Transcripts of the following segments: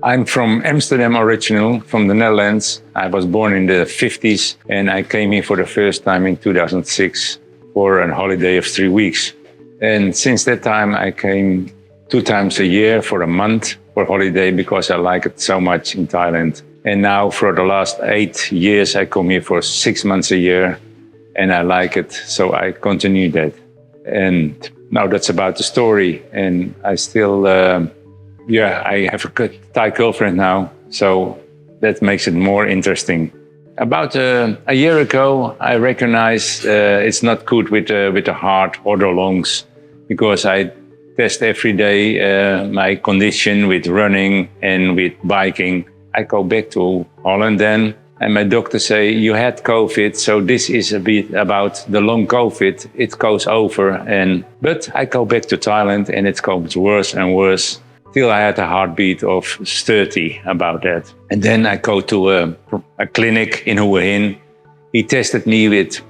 I'm from Amsterdam original, from the Netherlands. I was born in the 50s and I came here for the first time in 2006 for a holiday of 3 weeks. And since that time, I came 2 times a year for a month for holiday because I like it so much in Thailand. And now for the last 8 years, I come here for 6 months a year and I like it. So I continue that. And now that's about the story. And I still, I have a good Thai girlfriend now. So that makes it more interesting. About a year ago, I recognized it's not good with the heart or the lungs because I test every day my condition with running and with biking. I go back to Holland then, and my doctor say, you had COVID, so this is a bit about the long COVID. It goes over, but I go back to Thailand and it goes worse and worse. Till I had a heartbeat of 30 about that. And then I go to a clinic in Hua Hin. He tested me with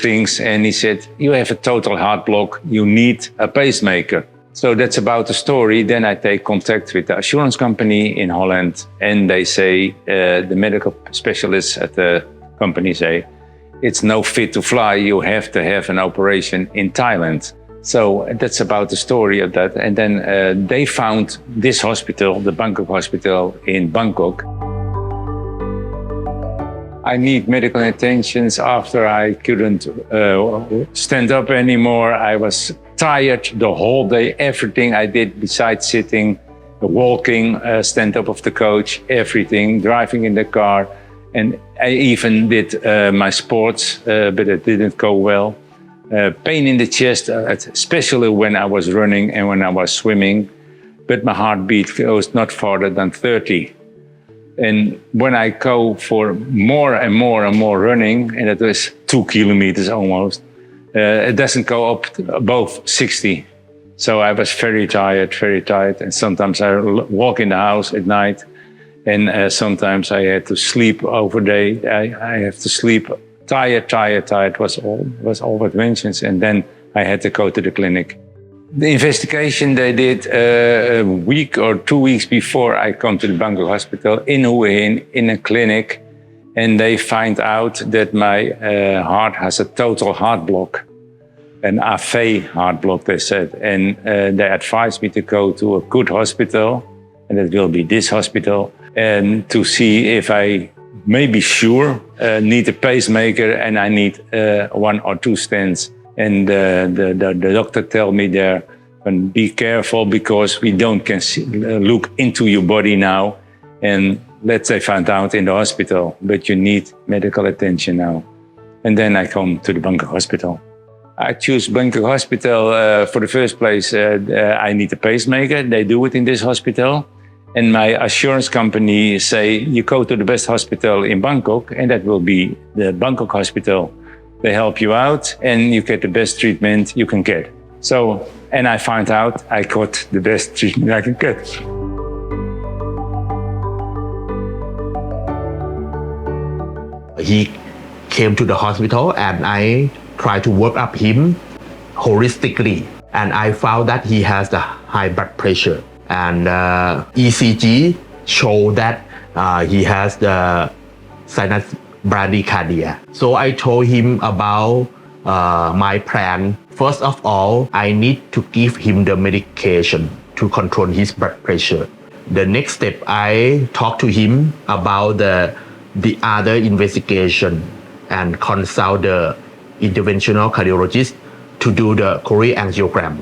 things and he said, you have a total heart block, you need a pacemaker. So that's about the story. Then I take contact with the assurance company in Holland and they say, the medical specialists at the company say, it's no fit to fly, you have to have an operation in Thailand. So that's about the story of that. And then they found this hospital, the Bangkok Hospital in Bangkok. I need medical attention after I couldn't stand up anymore. I was tired the whole day. Everything I did besides sitting, walking, stand up of the coach, everything, driving in the car. And I even did my sports, but it didn't go well. Pain in the chest, especially when I was running and when I was swimming, but my heartbeat goes not farther than 30. And when I go for more and more and more running, and it was 2 kilometers almost, it doesn't go up above 60. So I was very tired, and sometimes I walk in the house at night, and sometimes I had to sleep over day. I have to sleep. Tired was all what mentions, and then I had to go to the clinic. The investigation they did a week or 2 weeks before I come to the Bangkok Hospital in Hua Hin in a clinic, and they find out that my heart has a total heart block, an AV heart block, they said, and they advised me to go to a good hospital, and it will be this hospital, and to see if I maybe sure need a pacemaker and I need 1 or 2 stents. And the doctor tell me there, be careful because we don't look into your body now. And let's say find out in the hospital, but you need medical attention now. And then I come to the Bangkok Hospital. I choose Bangkok Hospital for the first place. I need a pacemaker. They do it in this hospital. And my assurance company say, you go to the best hospital in Bangkok, and that will be the Bangkok Hospital. They help you out, and you get the best treatment you can get. So, and I found out I got the best treatment I can get. He came to the hospital, and I tried to work up him holistically. And I found that he has the high blood pressure. And ECG showed that he has the sinus bradycardia. So I told him about my plan. First of all, I need to give him the medication to control his blood pressure. The next step, I talked to him about the other investigation and consult the interventional cardiologist to do the choreangiogram.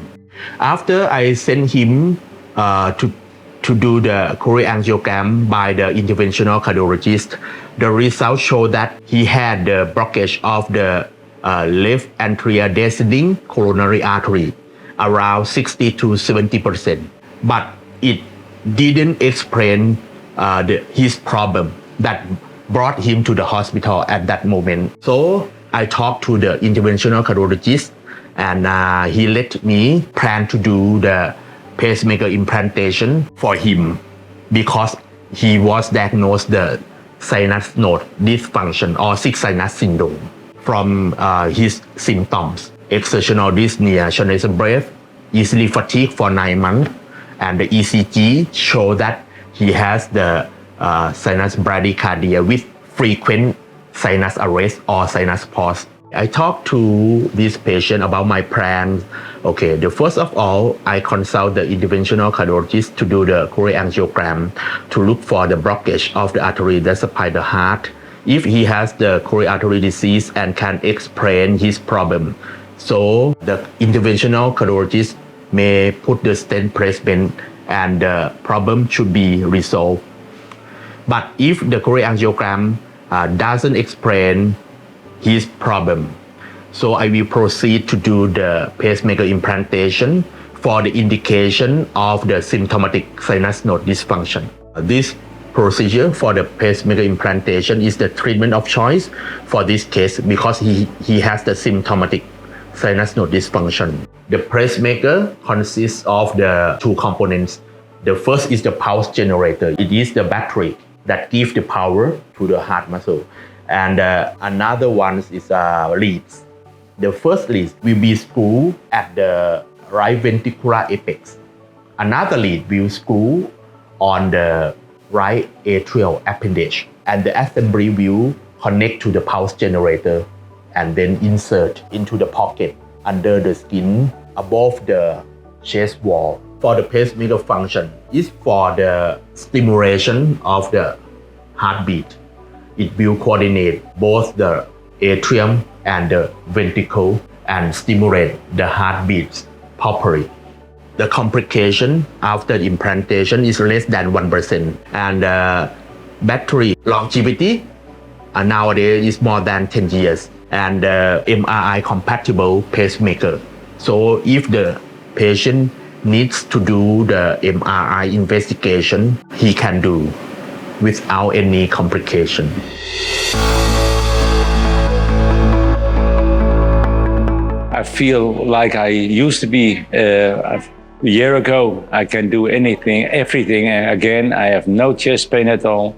After I sent him to do the choreangiogram by the interventional cardiologist, the results show that he had the blockage of the left anterior descending coronary artery around 60 to 70%. But it didn't explain his problem that brought him to the hospital at that moment. So I talked to the interventional cardiologist, and he let me plan to do the pacemaker implantation for him because he was diagnosed the sinus node dysfunction or sick sinus syndrome from his symptoms: exertional dyspnea, shortness of breath, easily fatigued for 9 months, and the ECG showed that he has the sinus bradycardia with frequent sinus arrest or sinus pause. I talked to this patient about my plans. Okay, the first of all, I consult the interventional cardiologist to do the choreangiogram to look for the blockage of the artery that supply the heart. If he has the coronary artery disease and can explain his problem, so the interventional cardiologist may put the stent placement and the problem should be resolved. But if the choreangiogram doesn't explain his problem, so I will proceed to do the pacemaker implantation for the indication of the symptomatic sinus node dysfunction. This procedure for the pacemaker implantation is the treatment of choice for this case because he has the symptomatic sinus node dysfunction. The pacemaker consists of the two components. The first is the pulse generator. It is the battery that gives the power to the heart muscle. And another one is leads. The first lead will be screwed at the right ventricular apex. Another lead will screw on the right atrial appendage. And the assembly will connect to the pulse generator and then insert into the pocket under the skin above the chest wall. For the pacemaker function is for the stimulation of the heartbeat. It will coordinate both the atrium and the ventricle and stimulate the heartbeats properly. The complication after the implantation is less than 1%, and battery longevity nowadays is more than 10 years, and MRI compatible pacemaker. So if the patient needs to do the MRI investigation, he can do without any complication. I feel like I used to be a year ago. I can do anything, everything again. I have no chest pain at all.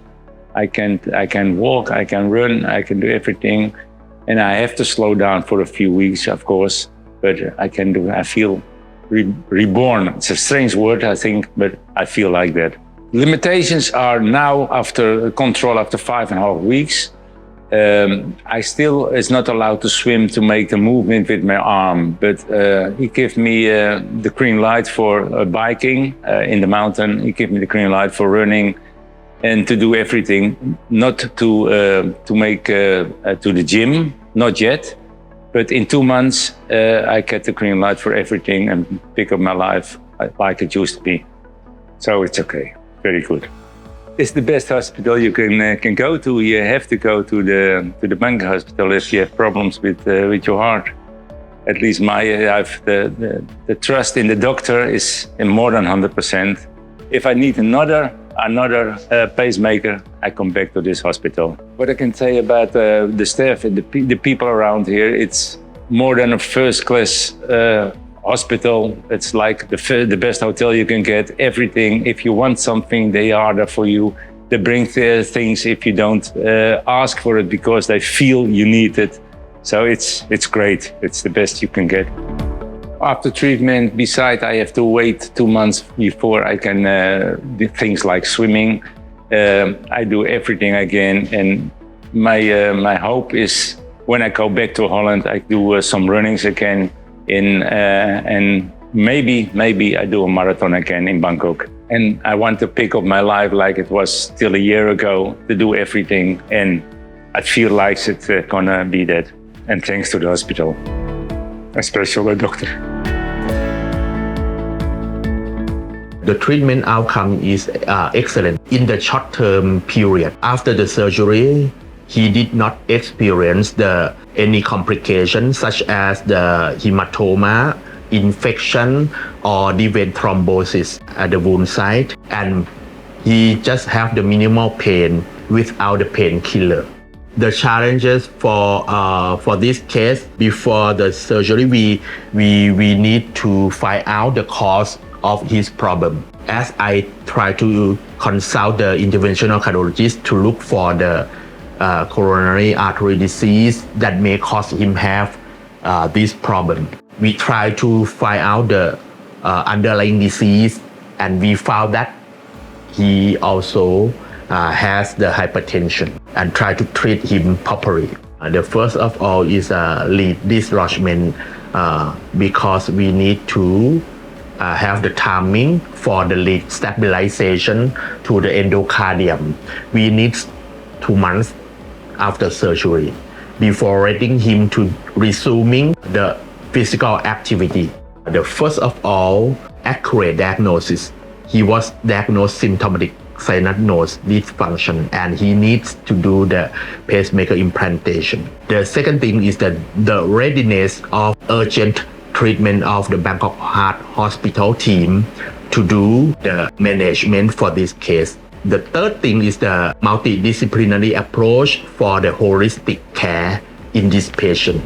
I can walk, I can run, I can do everything. And I have to slow down for a few weeks, of course, but I feel reborn. It's a strange word, I think, but I feel like that. Limitations are now after control after 5.5 weeks. I still is not allowed to swim to make the movement with my arm, but he gave me the green light for biking in the mountain. He gave me the green light for running and to do everything, not to make to the gym, not yet. But in 2 months, I get the green light for everything and pick up my life like it used to be. So it's okay. Very good. It's the best hospital you can go to. You have to go to the Bangkok Hospital if you have problems with your heart. At least I've the trust in the doctor is in more than 100%. If I need another pacemaker, I come back to this hospital. What I can say about the staff and the people around here, it's more than a first-class hospital. It's like the best hotel you can get. Everything. If you want something, they are there for you. They bring things if you don't ask for it because they feel you need it. So it's great. It's the best you can get. After treatment, besides, I have to wait 2 months before I can do things like swimming. I do everything again, and my hope is when I go back to Holland, I do some runnings again. And maybe I do a marathon again in Bangkok. And I want to pick up my life like it was still a year ago, to do everything. And I feel like it's gonna be that. And thanks to the hospital, especially the doctor. The treatment outcome is excellent. In the short-term period after the surgery, he did not experience any complications such as the hematoma, infection, or the vein thrombosis at the wound site, and he just have the minimal pain without the painkiller. The challenges for this case before the surgery, we need to find out the cause of his problem. As I try to consult the interventional cardiologist to look for the coronary artery disease that may cause him have this problem. We try to find out the underlying disease, and we found that he also has the hypertension and try to treat him properly. The first of all is lead dislodgement because we need to have the timing for the lead stabilization to the endocardium. We need 2 months after surgery before letting him to resuming the physical activity. The first of all, accurate diagnosis. He was diagnosed symptomatic sinus node dysfunction and he needs to do the pacemaker implantation. The second thing is the readiness of urgent treatment of the Bangkok Heart Hospital team to do the management for this case. The third thing is the multidisciplinary approach for the holistic care in this patient.